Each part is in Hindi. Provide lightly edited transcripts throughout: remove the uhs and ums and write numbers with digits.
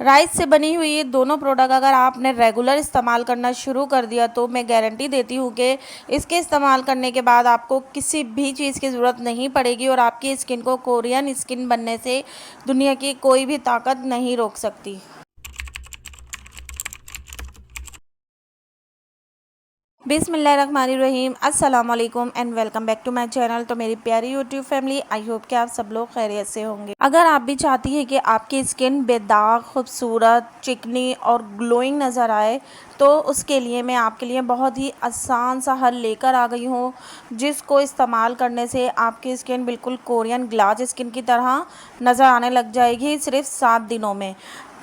राइस से बनी हुई ये दोनों प्रोडक्ट अगर आपने रेगुलर इस्तेमाल करना शुरू कर दिया तो मैं गारंटी देती हूँ कि इसके इस्तेमाल करने के बाद आपको किसी भी चीज़ की ज़रूरत नहीं पड़ेगी और आपकी स्किन को कोरियन स्किन बनने से दुनिया की कोई भी ताकत नहीं रोक सकती। बिस्मिल्लाहिर्रहमानिर्रहीम, अस्सलाम वालेकुम and welcome back to my channel. तो मेरी प्यारी यूट्यूब फैमिली, आई होप कि आप सब लोग खैरियत से होंगे। अगर आप भी चाहती हैं कि आपकी स्किन बेदाग, खूबसूरत, चिकनी और ग्लोइंग नज़र आए तो उसके लिए मैं आपके लिए बहुत ही आसान सा हल लेकर आ गई हूँ, जिसको इस्तेमाल करने से आपकी स्किन बिल्कुल कोरियन ग्लास स्किन की तरह नज़र आने लग जाएगी सिर्फ 7 दिनों में।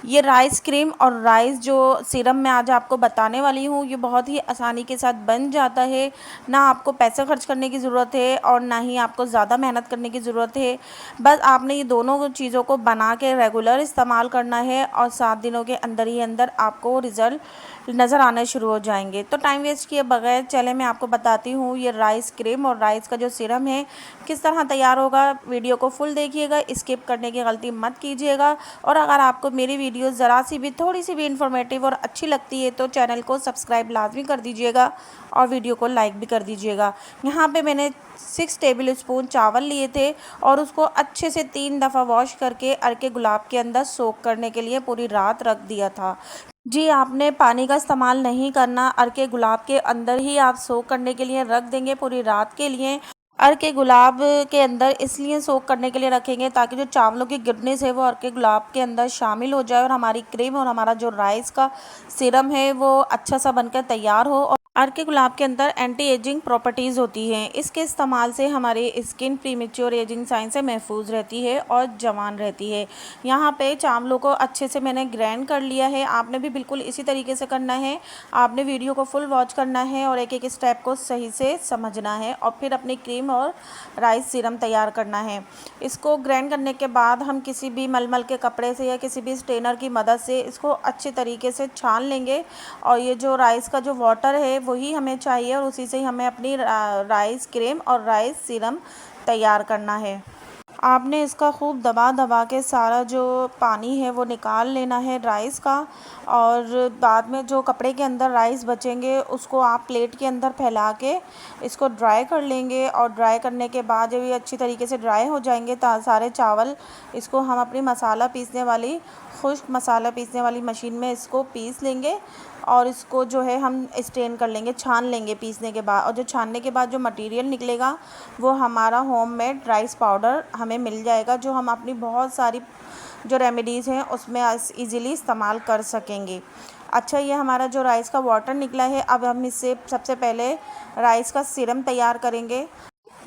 ये राइस क्रीम और राइस जो सीरम मैं आज आपको बताने वाली हूँ, ये बहुत ही आसानी के साथ बन जाता है। ना आपको पैसे खर्च करने की ज़रूरत है और ना ही आपको ज़्यादा मेहनत करने की ज़रूरत है। बस आपने ये दोनों चीज़ों को बना के रेगुलर इस्तेमाल करना है और 7 दिनों के अंदर ही अंदर आपको रिज़ल्ट नज़र आने शुरू हो जाएंगे। तो टाइम वेस्ट किए बगैर चले मैं आपको बताती हूँ ये राइस क्रीम और राइस का जो सीरम है किस तरह तैयार होगा। वीडियो को फुल देखिएगा, स्किप करने की गलती मत कीजिएगा। और अगर आपको मेरी वीडियो ज़रा सी भी थोड़ी सी भी इन्फॉर्मेटिव और अच्छी लगती है तो चैनल को सब्सक्राइब लाजमी कर दीजिएगा और वीडियो को लाइक भी कर दीजिएगा। यहाँ पे मैंने 6 टेबल स्पून चावल लिए थे और उसको अच्छे से 3 दफ़ा वॉश करके अर्के गुलाब के अंदर सोक करने के लिए पूरी रात रख दिया था। जी, आपने पानी का इस्तेमाल नहीं करना, अर्के गुलाब के अंदर ही आप सोक करने के लिए रख देंगे पूरी रात के लिए। अर्के गुलाब के अंदर इसलिए सोक करने के लिए रखेंगे ताकि जो चावलों की गुडनेस है वो अर्के गुलाब के अंदर शामिल हो जाए और हमारी क्रीम और हमारा जो राइस का सिरम है वो अच्छा सा बनकर तैयार हो। और अर्के गुलाब के अंदर एंटी एजिंग प्रॉपर्टीज़ होती हैं। इसके इस्तेमाल से हमारी स्किन प्रीमेच्योर एजिंग साइन से महफूज रहती है और जवान रहती है। यहाँ पे चावलों को अच्छे से मैंने ग्राइंड कर लिया है। आपने भी बिल्कुल इसी तरीके से करना है। आपने वीडियो को फुल वॉच करना है और एक एक स्टेप को सही से समझना है और फिर अपनी क्रीम और राइस सीरम तैयार करना है। इसको ग्राइंड करने के बाद हम किसी भी मलमल के कपड़े से या किसी भी स्ट्रेनर की मदद से इसको अच्छे तरीके से छान लेंगे। और ये जो राइस का जो वाटर है वही हमें चाहिए और उसी से ही हमें अपनी राइस क्रीम और राइस सीरम तैयार करना है। आपने इसका खूब दबा दबा के सारा जो पानी है वो निकाल लेना है राइस का। और बाद में जो कपड़े के अंदर राइस बचेंगे उसको आप प्लेट के अंदर फैला के इसको ड्राई कर लेंगे। और ड्राई करने के बाद जब ये अच्छी तरीके से ड्राई हो जाएंगे सारे चावल, इसको हम अपनी मसाला पीसने वाली खुश्क मसाला पीसने वाली मशीन में इसको पीस लेंगे। और इसको जो है हम स्ट्रेन कर लेंगे, छान लेंगे पीसने के बाद। और जो छानने के बाद जो मटेरियल निकलेगा वो हमारा होममेड राइस पाउडर हमें मिल जाएगा, जो हम अपनी बहुत सारी जो रेमेडीज़ हैं उसमें इजीली इस्तेमाल कर सकेंगे। अच्छा, ये हमारा जो राइस का वाटर निकला है, अब हम इससे सबसे पहले राइस का सीरम तैयार करेंगे।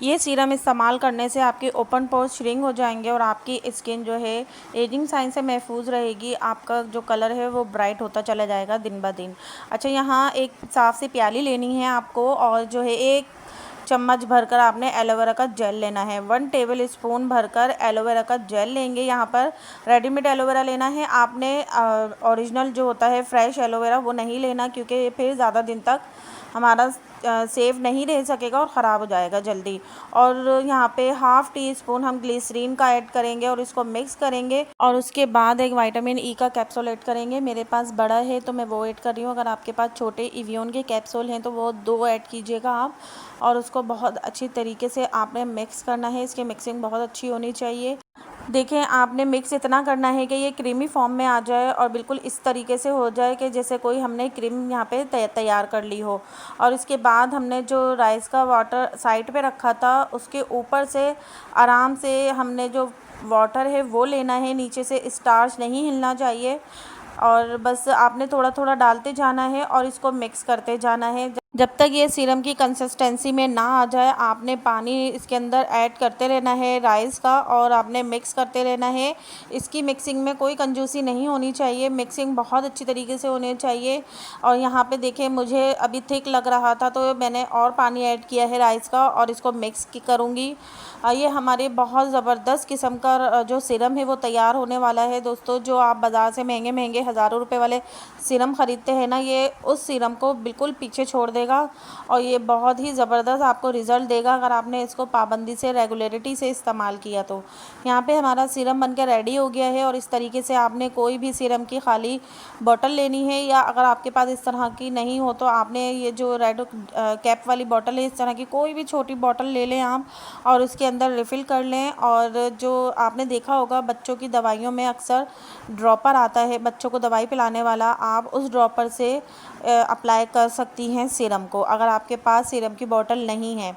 ये सीरम इस्तेमाल करने से आपके ओपन पोर्स श्रिंक हो जाएंगे और आपकी स्किन जो है एजिंग साइन से महफूज रहेगी। आपका जो कलर है वो ब्राइट होता चला जाएगा दिन ब दिन। अच्छा, यहाँ एक साफ़ सी प्याली लेनी है आपको और जो है 1 चम्मच भरकर आपने एलोवेरा का जेल लेना है। 1 टेबल स्पून भरकर एलोवेरा का जेल लेंगे। यहाँ पर रेडीमेड एलोवेरा लेना है आपने। ओरिजिनल जो होता है फ्रेश एलोवेरा वो नहीं लेना, क्योंकि फिर ज़्यादा दिन तक हमारा सेफ नहीं रह सकेगा और ख़राब हो जाएगा जल्दी। और यहाँ पे हाफ़ टी स्पून हम ग्लिसरीन का ऐड करेंगे और इसको मिक्स करेंगे। और उसके बाद एक विटामिन ई का कैप्सूल ऐड करेंगे। मेरे पास बड़ा है तो मैं वो ऐड कर रही हूँ। अगर आपके पास छोटे इवियन के कैप्सूल हैं तो वो 2 ऐड कीजिएगा आप। और उसको बहुत अच्छी तरीके से आपने मिक्स करना है। इसकी मिक्सिंग बहुत अच्छी होनी चाहिए। देखें, आपने मिक्स इतना करना है कि ये क्रीमी फॉर्म में आ जाए और बिल्कुल इस तरीके से हो जाए कि जैसे कोई हमने क्रीम यहाँ पे तैयार कर ली हो। और इसके बाद हमने जो राइस का वाटर साइड पे रखा था उसके ऊपर से आराम से हमने जो वाटर है वो लेना है। नीचे से स्टार्च नहीं हिलना चाहिए और बस आपने थोड़ा थोड़ा डालते जाना है और इसको मिक्स करते जाना है जब तक ये सीरम की कंसिस्टेंसी में ना आ जाए। आपने पानी इसके अंदर ऐड करते रहना है राइस का और आपने मिक्स करते रहना है। इसकी मिक्सिंग में कोई कंजूसी नहीं होनी चाहिए, मिक्सिंग बहुत अच्छी तरीके से होनी चाहिए। और यहाँ पे देखें, मुझे अभी थिक लग रहा था तो मैंने और पानी ऐड किया है राइस का और इसको मिक्स करूँगी। ये हमारे बहुत ज़बरदस्त किस्म का जो सीरम है वो तैयार होने वाला है दोस्तों। जो आप बाज़ार से महंगे महंगे हज़ारों रुपए वाले सीरम ख़रीदते हैं ना, ये उस सीरम को बिल्कुल पीछे छोड़ देगा। जाएगा और ये बहुत ही ज़बरदस्त आपको रिज़ल्ट देगा अगर आपने इसको पाबंदी से, रेगुलरिटी से इस्तेमाल किया तो। यहाँ पे हमारा सीरम बनकर रेडी हो गया है और इस तरीके से आपने कोई भी सीरम की खाली बॉटल लेनी है, या अगर आपके पास इस तरह की नहीं हो तो आपने ये जो रेड कैप वाली बॉटल है, इस तरह की कोई भी छोटी बॉटल ले लें आप और उसके अंदर रिफ़िल कर लें। और जो आपने देखा होगा बच्चों की दवाइयों में अक्सर ड्रॉपर आता है बच्चों को दवाई पिलाने वाला, आप उस ड्रॉपर से अप्लाई कर सकती हैं सीरम को, अगर आपके पास सीरम की बॉटल नहीं है।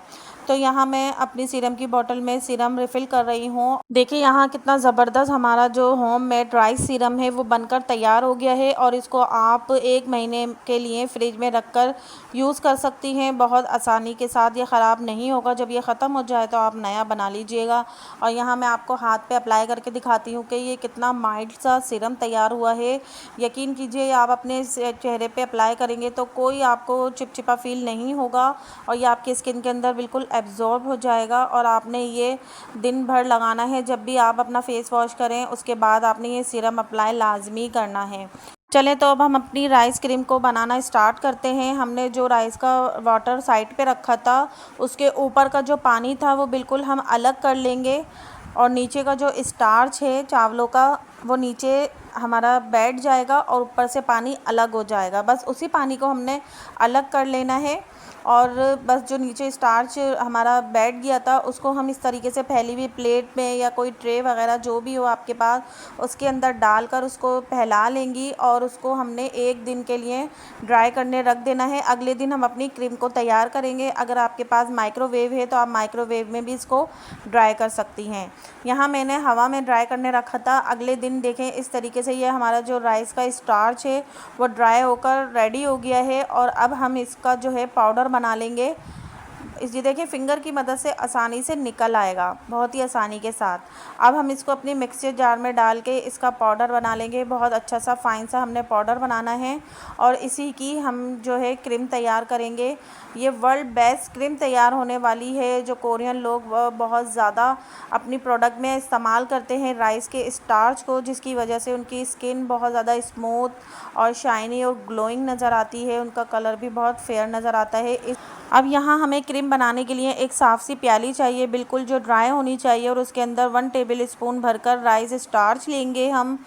तो यहाँ मैं अपनी सीरम की बॉटल में सीरम रिफ़िल कर रही हूँ। देखिए यहाँ कितना ज़बरदस्त हमारा जो होममेड राइस सीरम है वो बनकर तैयार हो गया है और इसको आप 1 महीने के लिए फ्रिज में रखकर यूज़ कर सकती हैं बहुत आसानी के साथ। ये ख़राब नहीं होगा, जब ये ख़त्म हो जाए तो आप नया बना लीजिएगा। और यहाँ मैं आपको हाथ पे अप्लाई करके दिखाती हूँ कि ये कितना माइल्ड सा सीरम तैयार हुआ है। यकीन कीजिए आप अपने चेहरे पे अप्लाई करेंगे तो कोई आपको चिपचिपा फ़ील नहीं होगा और ये आपकी स्किन के अंदर बिल्कुल एब्जॉर्ब हो जाएगा। और आपने ये दिन भर लगाना है, जब भी आप अपना फेस वॉश करें उसके बाद आपने ये सीरम अप्लाई लाजमी करना है। चलें तो अब हम अपनी राइस क्रीम को बनाना स्टार्ट करते हैं। हमने जो राइस का वाटर साइड पे रखा था उसके ऊपर का जो पानी था वो बिल्कुल हम अलग कर लेंगे और नीचे का जो स्टार्च है चावलों का वो नीचे हमारा बैठ जाएगा और ऊपर से पानी अलग हो जाएगा। बस उसी पानी को हमने अलग कर लेना है और बस जो नीचे स्टार्च हमारा बैठ गया था उसको हम इस तरीके से फैली हुई प्लेट में या कोई ट्रे वगैरह जो भी हो आपके पास उसके अंदर डालकर उसको फैला लेंगी और उसको हमने 1 दिन के लिए ड्राई करने रख देना है। अगले दिन हम अपनी क्रीम को तैयार करेंगे। अगर आपके पास माइक्रोवेव है तो आप माइक्रोवेव में भी इसको ड्राई कर सकती हैं। यहाँ मैंने हवा में ड्राई करने रखा था। अगले दिन देखें इस तरीके से ये हमारा जो राइस का स्टार्च है वो ड्राई होकर रेडी हो गया है और अब हम इसका जो है पाउडर बना लेंगे। ये देखिए फिंगर की मदद से आसानी से निकल आएगा बहुत ही आसानी के साथ। अब हम इसको अपनी मिक्सर जार में डाल के इसका पाउडर बना लेंगे। बहुत अच्छा सा फाइन सा हमने पाउडर बनाना है और इसी की हम जो है क्रीम तैयार करेंगे। ये वर्ल्ड बेस्ट क्रीम तैयार होने वाली है जो कोरियन लोग बहुत ज़्यादा अपनी प्रोडक्ट में इस्तेमाल करते हैं राइस के स्टार्च को, जिसकी वजह से उनकी स्किन बहुत ज़्यादा स्मूथ और शाइनी और ग्लोइंग नज़र आती है। उनका कलर भी बहुत फेयर नज़र आता है। अब यहाँ हमें क्रीम बनाने के लिए एक साफ़ सी प्याली चाहिए बिल्कुल जो ड्राई होनी चाहिए और उसके अंदर 1 टेबल स्पून भरकर राइस स्टार्च लेंगे हम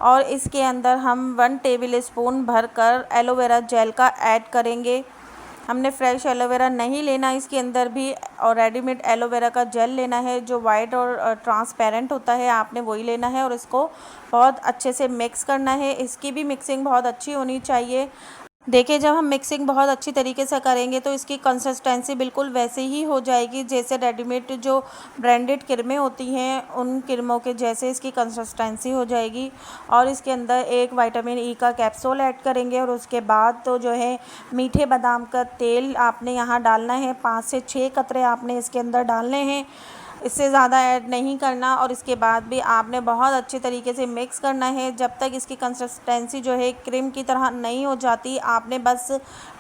और इसके अंदर हम 1 टेबल स्पून भरकर एलोवेरा जेल का ऐड करेंगे। हमने फ्रेश एलोवेरा नहीं लेना इसके अंदर भी और रेडीमेड एलोवेरा का जेल लेना है जो वाइट और ट्रांसपेरेंट होता है, आपने वही लेना है और इसको बहुत अच्छे से मिक्स करना है। इसकी भी मिक्सिंग बहुत अच्छी होनी चाहिए। देखिए जब हम मिक्सिंग बहुत अच्छी तरीके से करेंगे तो इसकी कंसिस्टेंसी बिल्कुल वैसे ही हो जाएगी जैसे रेडीमेड जो ब्रांडेड क्रीमें होती हैं उन क्रीमों के जैसे इसकी कंसिस्टेंसी हो जाएगी। और इसके अंदर एक विटामिन ई का कैप्सूल ऐड करेंगे और उसके बाद तो जो है मीठे बादाम का तेल आपने यहाँ डालना है। 5 से 6 कतरे आपने इसके अंदर डालने हैं, इससे ज़्यादा ऐड नहीं करना। और इसके बाद भी आपने बहुत अच्छे तरीके से मिक्स करना है जब तक इसकी कंसिस्टेंसी जो है क्रीम की तरह नहीं हो जाती। आपने बस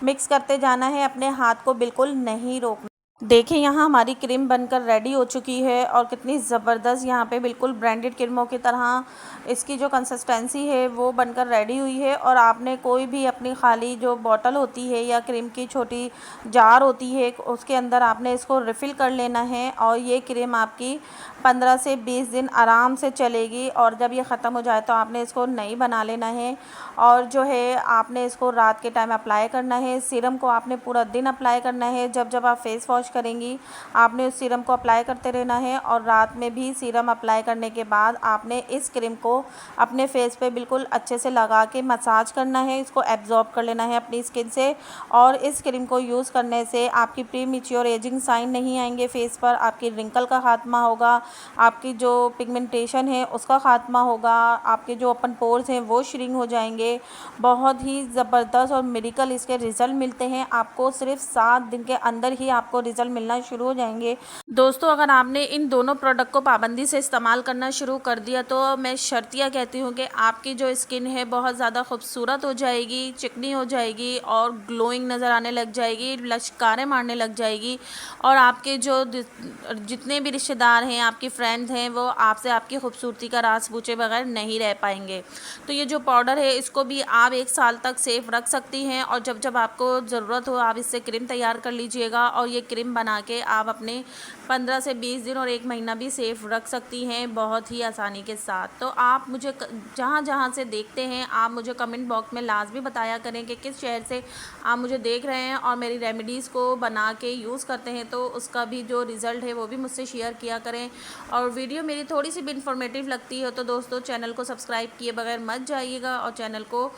मिक्स करते जाना है, अपने हाथ को बिल्कुल नहीं रोकना। देखिए यहाँ हमारी क्रीम बनकर रेडी हो चुकी है और कितनी ज़बरदस्त यहाँ पे बिल्कुल ब्रांडेड क्रीमों की तरह इसकी जो कंसिस्टेंसी है वो बनकर रेडी हुई है। और आपने कोई भी अपनी खाली जो बॉटल होती है या क्रीम की छोटी जार होती है उसके अंदर आपने इसको रिफ़िल कर लेना है और ये क्रीम आपकी 15 से 20 दिन आराम से चलेगी। और जब ये ख़त्म हो जाए तो आपने इसको नई बना लेना है और जो है आपने इसको रात के टाइम अप्लाई करना है। सीरम को आपने पूरा दिन अप्लाई करना है। जब जब आप फेस वॉश करेंगी आपने उस सीरम को अप्लाई करते रहना है और रात में भी सीरम अप्लाई करने के बाद आपने इस क्रीम को अपने फेस पे बिल्कुल अच्छे से लगा के मसाज करना है। इसको एब्जॉर्ब कर लेना है अपनी स्किन से और इस क्रीम को यूज़ करने से आपकी प्रीमेच्योर एजिंग साइन नहीं आएंगे फेस पर, आपकी रिंकल का खात्मा होगा, आपकी जो पिगमेंटेशन है उसका खात्मा होगा, आपके जो ओपन पोर्स हैं वो श्रिंक हो जाएंगे। बहुत ही ज़बरदस्त और मिरेकल इसके रिज़ल्ट मिलते हैं। आपको सिर्फ 7 दिन के अंदर ही आपको रिज़ल्ट मिलना शुरू हो जाएंगे। दोस्तों अगर आपने इन दोनों प्रोडक्ट को पाबंदी से इस्तेमाल करना शुरू कर दिया तो मैं शर्तिया कहती हूँ कि आपकी जो स्किन है बहुत ज़्यादा खूबसूरत हो जाएगी, चिकनी हो जाएगी और ग्लोइंग नज़र आने लग जाएगी, लश्कारें मारने लग जाएगी। और आपके जो जितने भी रिश्तेदार हैं, आपके आपकी फ्रेंड्स हैं वो आपसे आपकी खूबसूरती का राज पूछे बगैर नहीं रह पाएंगे। तो ये जो पाउडर है इसको भी आप 1 साल तक सेफ रख सकती हैं और जब जब आपको ज़रूरत हो आप इससे क्रीम तैयार कर लीजिएगा और ये क्रीम बना के आप अपने 15 से 20 दिन और 1 महीना भी सेफ रख सकती हैं बहुत ही आसानी के साथ। तो आप मुझे जहाँ जहाँ से देखते हैं आप मुझे कमेंट बॉक्स में लाजमी बताया करें कि किस शहर से आप मुझे देख रहे हैं और मेरी रेमेडीज़ को बना के यूज़ करते हैं, तो उसका भी जो रिज़ल्ट है वो भी मुझसे शेयर किया करें। और वीडियो मेरी थोड़ी सी भी इंफॉर्मेटिव लगती है तो दोस्तों चैनल को सब्सक्राइब किए बगैर मत जाइएगा और चैनल को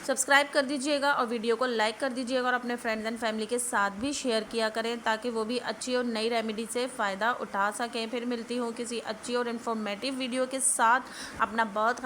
सब्सक्राइब कर दीजिएगा और वीडियो को लाइक कर दीजिएगा और अपने फ्रेंड्स एंड फैमिली के साथ भी शेयर किया करें ताकि वो भी अच्छी और नई रेमेडी से फ़ायदा उठा सकें। फिर मिलती हूँ किसी अच्छी और इन्फॉर्मेटिव वीडियो के साथ। अपना बहुत